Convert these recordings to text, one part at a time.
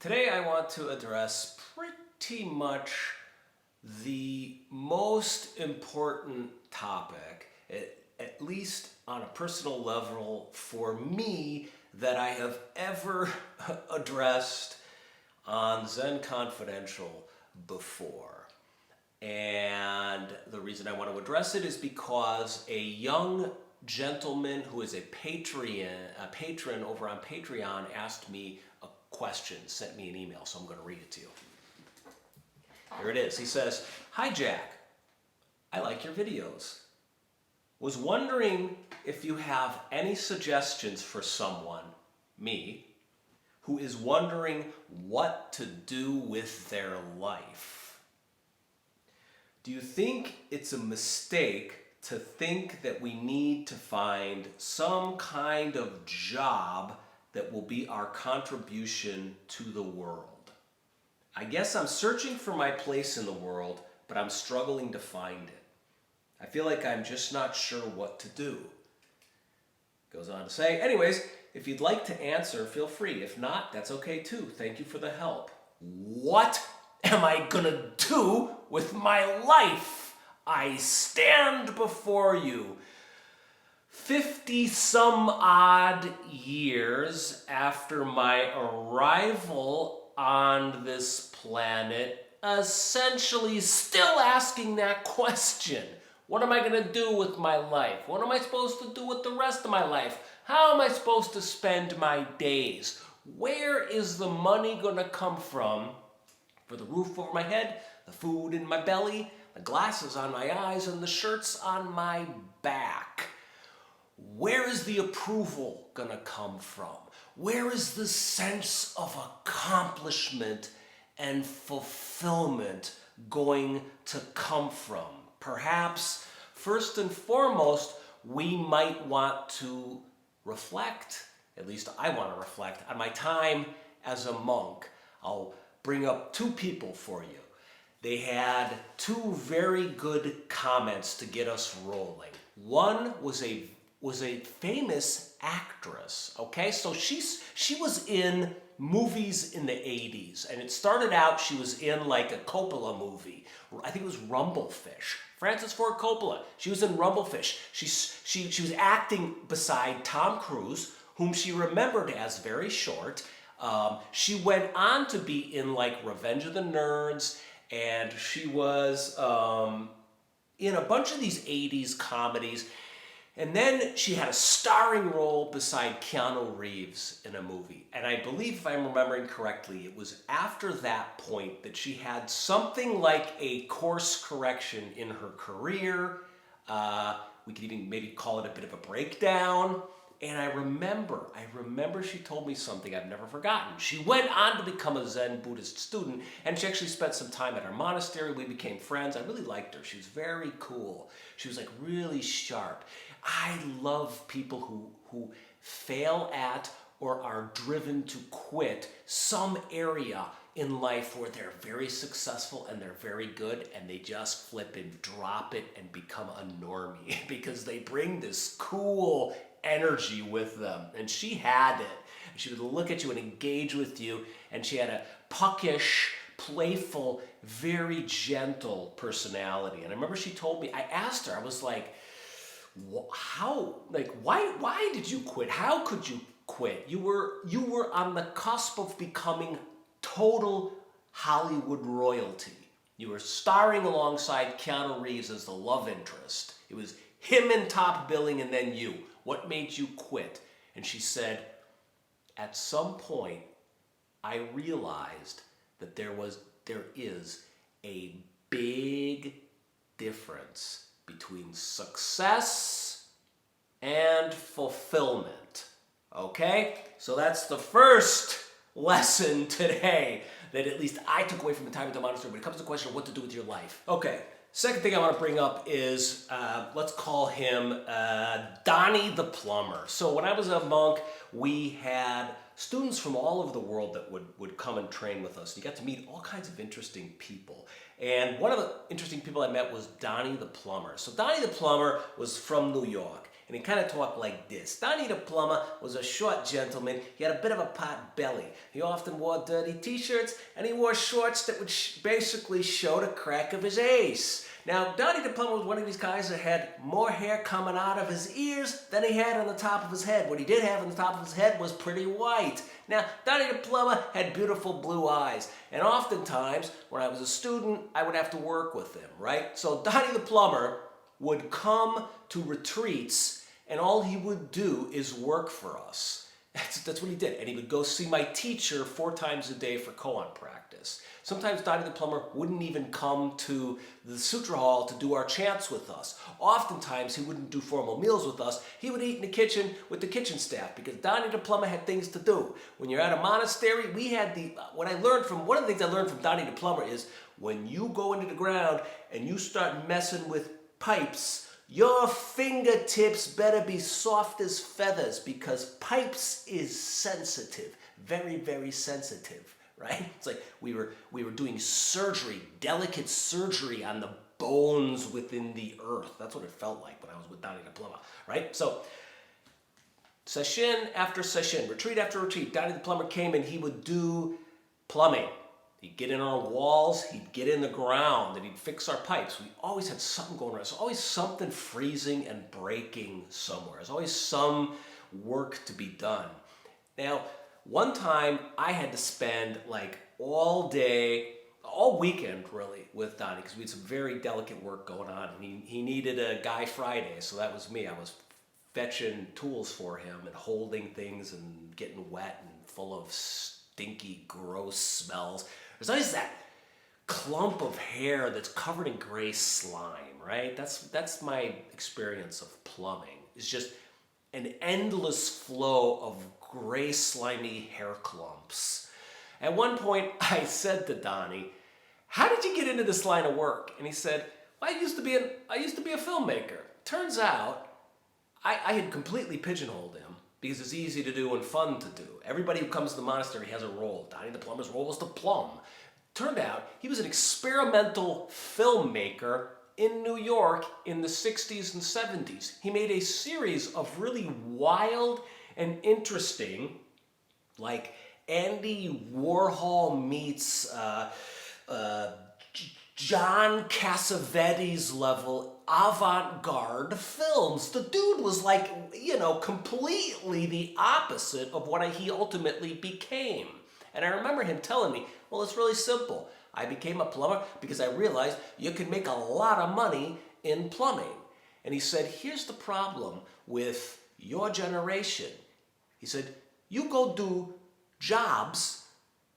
Today I want to address pretty much the most important topic, at least on a personal level for me, that I have ever addressed on Zen Confidential before. And the reason I want to address it is because a young gentleman who is a patron over on Patreon asked me a question, sent me an email, so I'm going to read it to you. Here it is. He says, "Hi Jack, I like your videos. Was wondering if you have any suggestions for someone, me, who is wondering what to do with their life. Do you think it's a mistake to think that we need to find some kind of job that will be our contribution to the world? I guess I'm searching for my place in the world, but I'm struggling to find it. I feel like I'm just not sure what to do." Goes on to say, "Anyways, if you'd like to answer, feel free. If not, that's okay too. Thank you for the help." What am I gonna do with my life? I stand before you 50 some odd years after my arrival on this planet, essentially still asking that question. What am I going to do with my life? What am I supposed to do with the rest of my life? How am I supposed to spend my days? Where is the money going to come from for the roof over my head, the food in my belly, the glasses on my eyes, and the shirts on my back? Where is the approval going to come from? Where is the sense of accomplishment and fulfillment going to come from? Perhaps, first and foremost, we might want to reflect, at least I want to reflect, on my time as a monk. I'll bring up two people for you. They had two very good comments to get us rolling. One was a famous actress, okay? So she was in movies in the 80s, and it started out, she was in like a Coppola movie. I think it was Rumblefish. Francis Ford Coppola. She was in Rumblefish. She was acting beside Tom Cruise, whom she remembered as very short. She went on to be in like Revenge of the Nerds, and she was in a bunch of these 80s comedies. And then she had a starring role beside Keanu Reeves in a movie. And I believe, if I'm remembering correctly, it was after that point that she had something like a course correction in her career. We could even maybe call it a bit of a breakdown. And I remember she told me something I've never forgotten. She went on to become a Zen Buddhist student, and she actually spent some time at our monastery. We became friends. I really liked her. She was very cool. She was like really sharp. I love people who fail at or are driven to quit some area in life where they're very successful and they're very good, and they just flip and drop it and become a normie because they bring this cool energy with them. And she had it. She would look at you and engage with you, and she had a puckish, playful, very gentle personality. And I remember she told me, I asked her, I was like, why did you quit? How could you quit? You were on the cusp of becoming total Hollywood royalty. You were starring alongside Keanu Reeves as the love interest. It was him in top billing and then you. What made you quit? And she said, at some point, I realized that there is a big difference between success and fulfillment. Okay? So that's the first lesson today that at least I took away from the time at the monastery when it comes to the question of what to do with your life. Okay. Second thing I want to bring up is, let's call him Donnie the plumber. So when I was a monk, we had students from all over the world that would come and train with us. You got to meet all kinds of interesting people. And one of the interesting people I met was Donnie the plumber. So Donnie the plumber was from New York. And he kind of talked like this. Donnie the plumber was a short gentleman. He had a bit of a pot belly. He often wore dirty t-shirts, and he wore shorts that would basically show the crack of his ace. Now, Donnie the plumber was one of these guys that had more hair coming out of his ears than he had on the top of his head. What he did have on the top of his head was pretty white. Now, Donnie the plumber had beautiful blue eyes, and oftentimes, when I was a student, I would have to work with him, right? So Donnie the plumber would come to retreats, and all he would do is work for us. That's what he did. And he would go see my teacher 4 times a day for koan practice. Sometimes Donnie the plumber wouldn't even come to the sutra hall to do our chants with us. Oftentimes he wouldn't do formal meals with us. He would eat in the kitchen with the kitchen staff because Donnie the plumber had things to do. When you're at a monastery, one of the things I learned from Donnie the plumber is when you go into the ground and you start messing with pipes, your fingertips better be soft as feathers because pipes is sensitive, very, very sensitive, right? It's like we were doing surgery, delicate surgery on the bones within the earth. That's what it felt like when I was with Donnie the plumber, right? So session after session, retreat after retreat, Donnie the plumber came and he would do plumbing. He'd get in our walls, he'd get in the ground, and he'd fix our pipes. We always had something going on. There's always something freezing and breaking somewhere. There's always some work to be done. Now, one time I had to spend like all day, all weekend really, with Donnie because we had some very delicate work going on. And he needed a Guy Friday, so that was me. I was fetching tools for him and holding things and getting wet and full of stinky, gross smells. There's always that clump of hair that's covered in gray slime, right? That's my experience of plumbing. It's just an endless flow of gray, slimy hair clumps. At one point, I said to Donnie, "How did you get into this line of work?" And he said, "Well, I used to be a filmmaker." Turns out, I had completely pigeonholed him because it's easy to do and fun to do. Everybody who comes to the monastery has a role. Donnie the plumber's role was to plumb. Turned out he was an experimental filmmaker in New York in the 60s and 70s. He made a series of really wild and interesting, like Andy Warhol meets John Cassavetes level avant-garde films. The dude was like, completely the opposite of what he ultimately became. And I remember him telling me, well, it's really simple. I became a plumber because I realized you can make a lot of money in plumbing. And he said, here's the problem with your generation. He said, you go do jobs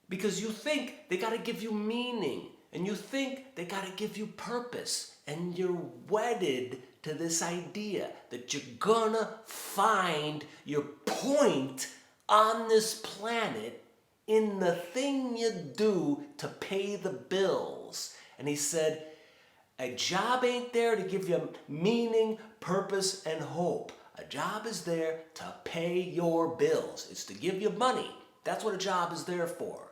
because you think they got to give you meaning. And you think they got to give you purpose. And you're wedded to this idea that you're gonna find your point on this planet in the thing you do to pay the bills. And he said, a job ain't there to give you meaning, purpose, and hope. A job is there to pay your bills. It's to give you money. That's what a job is there for.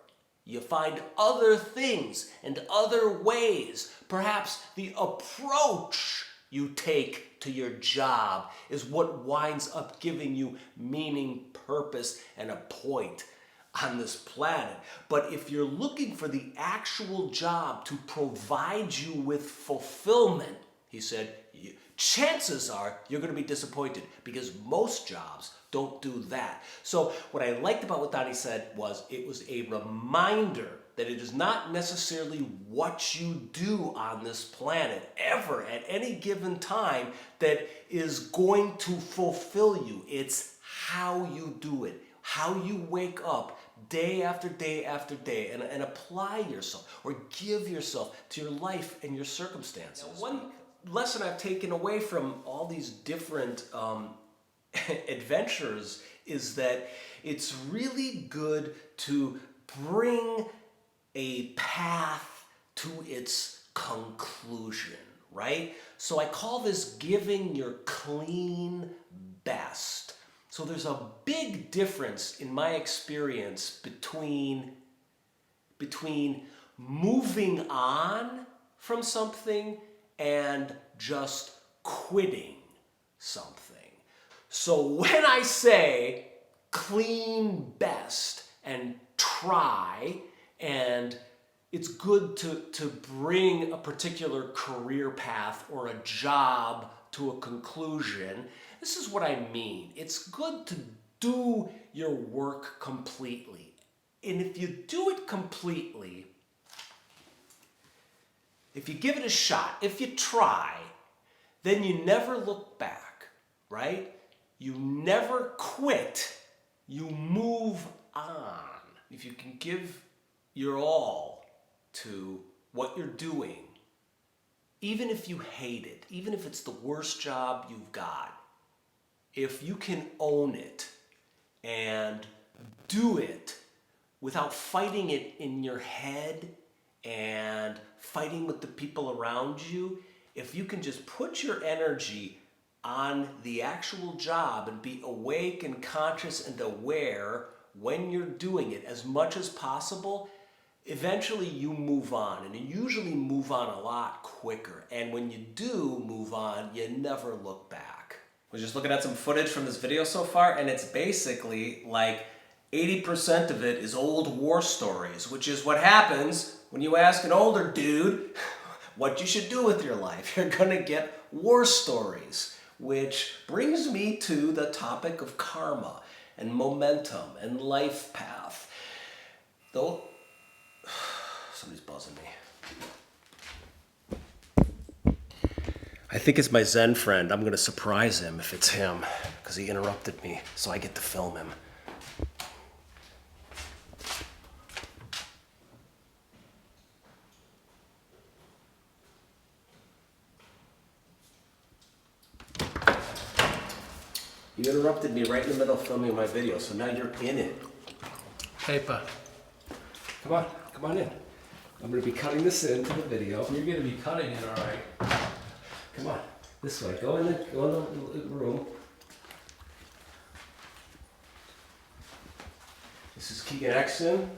You find other things and other ways. Perhaps the approach you take to your job is what winds up giving you meaning, purpose, and a point on this planet. But if you're looking for the actual job to provide you with fulfillment, he said, chances are you're going to be disappointed because most jobs don't do that. So what I liked about what Donnie said was it was a reminder that it is not necessarily what you do on this planet ever at any given time that is going to fulfill you. It's how you do it, how you wake up day after day after day and apply yourself or give yourself to your life and your circumstances. Now, one lesson I've taken away from all these different adventures is that it's really good to bring a path to its conclusion, right? So I call this giving your clean best. So there's a big difference in my experience between moving on from something and just quitting something. So when I say clean best and try, and it's good to bring a particular career path or a job to a conclusion, this is what I mean. It's good to do your work completely. And if you do it completely, if you give it a shot, if you try, then you never look back, right? You never quit. You move on. If you can give your all to what you're doing, even if you hate it, even if it's the worst job you've got, if you can own it and do it without fighting it in your head and fighting with the people around you, if you can just put your energy on the actual job and be awake and conscious and aware when you're doing it as much as possible, eventually you move on, and you usually move on a lot quicker. And when you do move on, you never look back. We're just looking at some footage from this video so far, and it's basically like 80% of it is old war stories, which is what happens when you ask an older dude what you should do with your life. You're gonna get war stories, which brings me to the topic of karma and momentum and life path. Though, somebody's buzzing me. I think it's my Zen friend. I'm gonna surprise him if it's him, because he interrupted me, so I get to film him. You interrupted me right in the middle of filming my video, so now you're in it. Paper. Come on in. I'm gonna be cutting this into the video. You're going to be cutting it, all right. Come on, this way. Go in the room. This is Keegan Exton,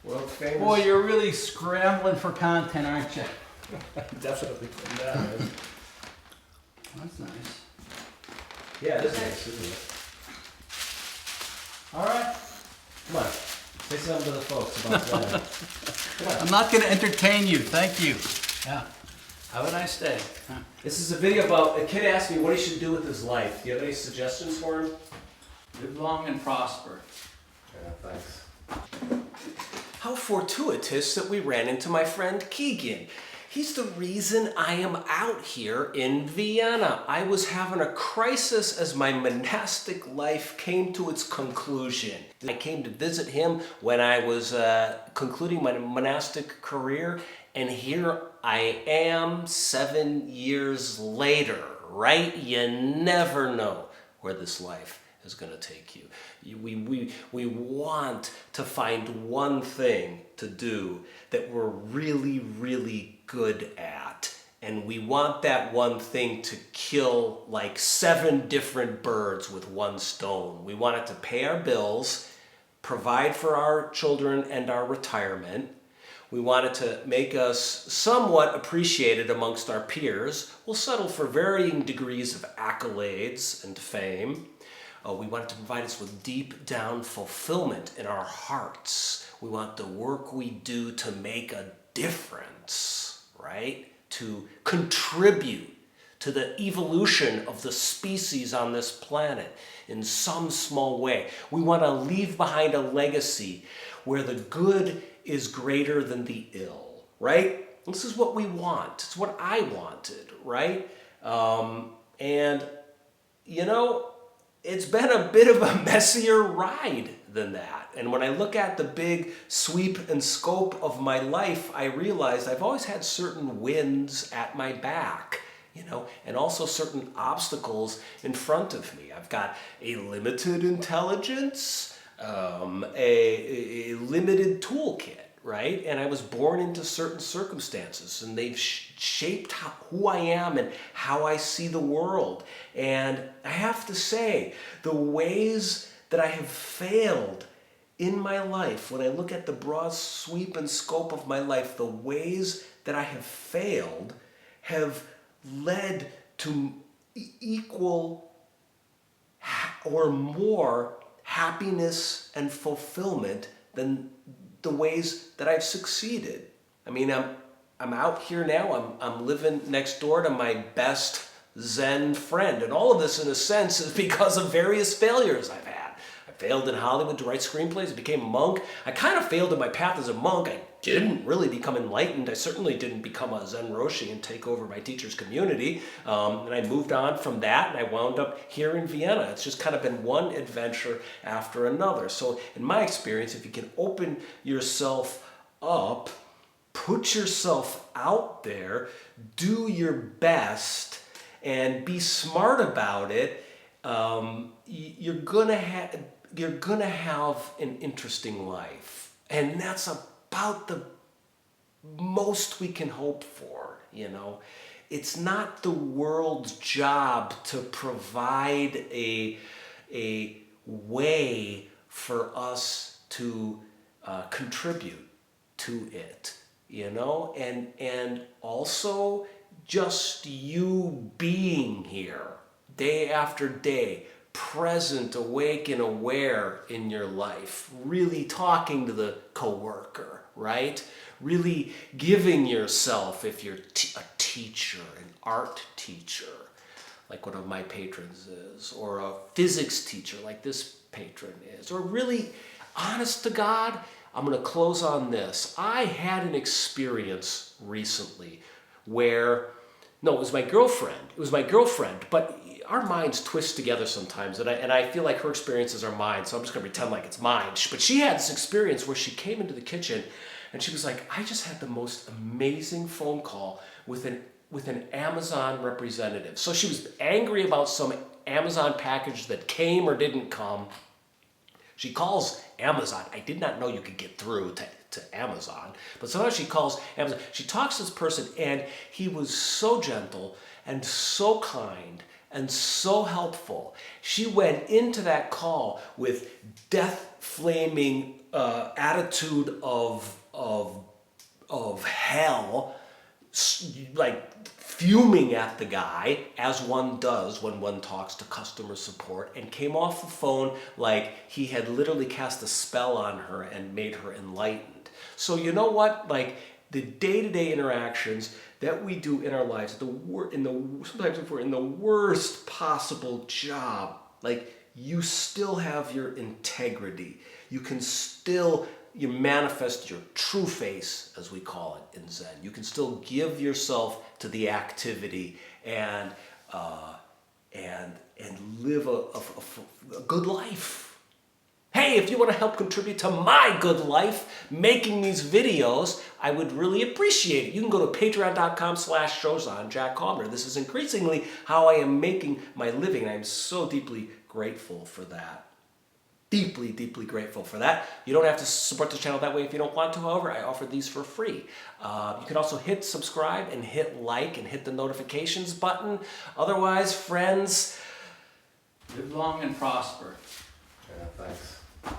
world famous. Boy, you're really scrambling for content, aren't you? Definitely putting that in. That's nice. Yeah, it is nice, isn't it? All right. Come on, say something to the folks about that. Come on. I'm not going to entertain you. Thank you. Yeah. Have a nice day. This is a video about a kid asked me what he should do with his life. Do you have any suggestions for him? Live long and prosper. Yeah, thanks. How fortuitous that we ran into my friend Keegan. He's the reason I am out here in Vienna. I was having a crisis as my monastic life came to its conclusion. I came to visit him when I was concluding my monastic career, and here I am 7 years later, right? You never know where this life is going to take you. We want to find one thing to do that we're really, really good at. And we want that one thing to kill like 7 different birds with one stone. We want it to pay our bills, provide for our children and our retirement. We want it to make us somewhat appreciated amongst our peers. We'll settle for varying degrees of accolades and fame. We want it to provide us with deep down fulfillment in our hearts. We want the work we do to make a difference, right? To contribute to the evolution of the species on this planet in some small way. We want to leave behind a legacy where the good is greater than the ill, right? This is what we want. It's what I wanted, right? And, you know, it's been a bit of a messier ride than that. And when I look at the big sweep and scope of my life, I realized I've always had certain winds at my back, you know, and also certain obstacles in front of me. I've got a limited intelligence, a limited toolkit, right? And I was born into certain circumstances, and they've shaped who I am and how I see the world. And I have to say, the ways that I have failed in my life, when I look at the broad sweep and scope of my life, the ways that I have failed have led to equal or more happiness and fulfillment than the ways that I've succeeded. I mean, I'm out here now. I'm living next door to my best Zen friend, and all of this, in a sense, is because of various failures I've had. I failed in Hollywood to write screenplays. I became a monk. I kind of failed in my path as a monk. I didn't really become enlightened. I certainly didn't become a Zen Roshi and take over my teacher's community. And I moved on from that, and I wound up here in Vienna. It's just kind of been one adventure after another. So in my experience, if you can open yourself up, put yourself out there, do your best, and be smart about it, you're gonna have an interesting life, and that's about the most we can hope for. It's not the world's job to provide a way for us to contribute to it. And also just you being here day after day, present, awake, and aware in your life, really talking to the coworker, right? Really giving yourself, if you're a teacher, an art teacher, like one of my patrons is, or a physics teacher like this patron is, or really, honest to God, I'm going to close on this. I had an experience recently where, no, it was my girlfriend. It was my girlfriend, but our minds twist together sometimes, and I feel like her experiences are mine, so I'm just going to pretend like it's mine. But she had this experience where she came into the kitchen, and she was like, I just had the most amazing phone call with an Amazon representative. So she was angry about some Amazon package that came or didn't come. She calls Amazon. I did not know you could get through to Amazon, but somehow she calls Amazon. She talks to this person, and he was so gentle and so kind and so helpful. She went into that call with death-flaming attitude of hell, like fuming at the guy, as one does when one talks to customer support, and came off the phone like he had literally cast a spell on her and made her enlightened. So you know what? Like, the day-to-day interactions that we do in our lives, sometimes if we're in the worst possible job, like, you still have your integrity. You manifest your true face, as we call it in Zen. You can still give yourself to the activity and live a good life. Hey, if you want to help contribute to my good life making these videos, I would really appreciate it. You can go to patreon.com/Shozan Jack Calmer. This is increasingly how I am making my living, and I'm so deeply grateful for that. Deeply, deeply grateful for that. You don't have to support the channel that way if you don't want to. However, I offer these for free. You can also hit subscribe and hit like and hit the notifications button. Otherwise, friends, Live long and prosper. yeah, thanks.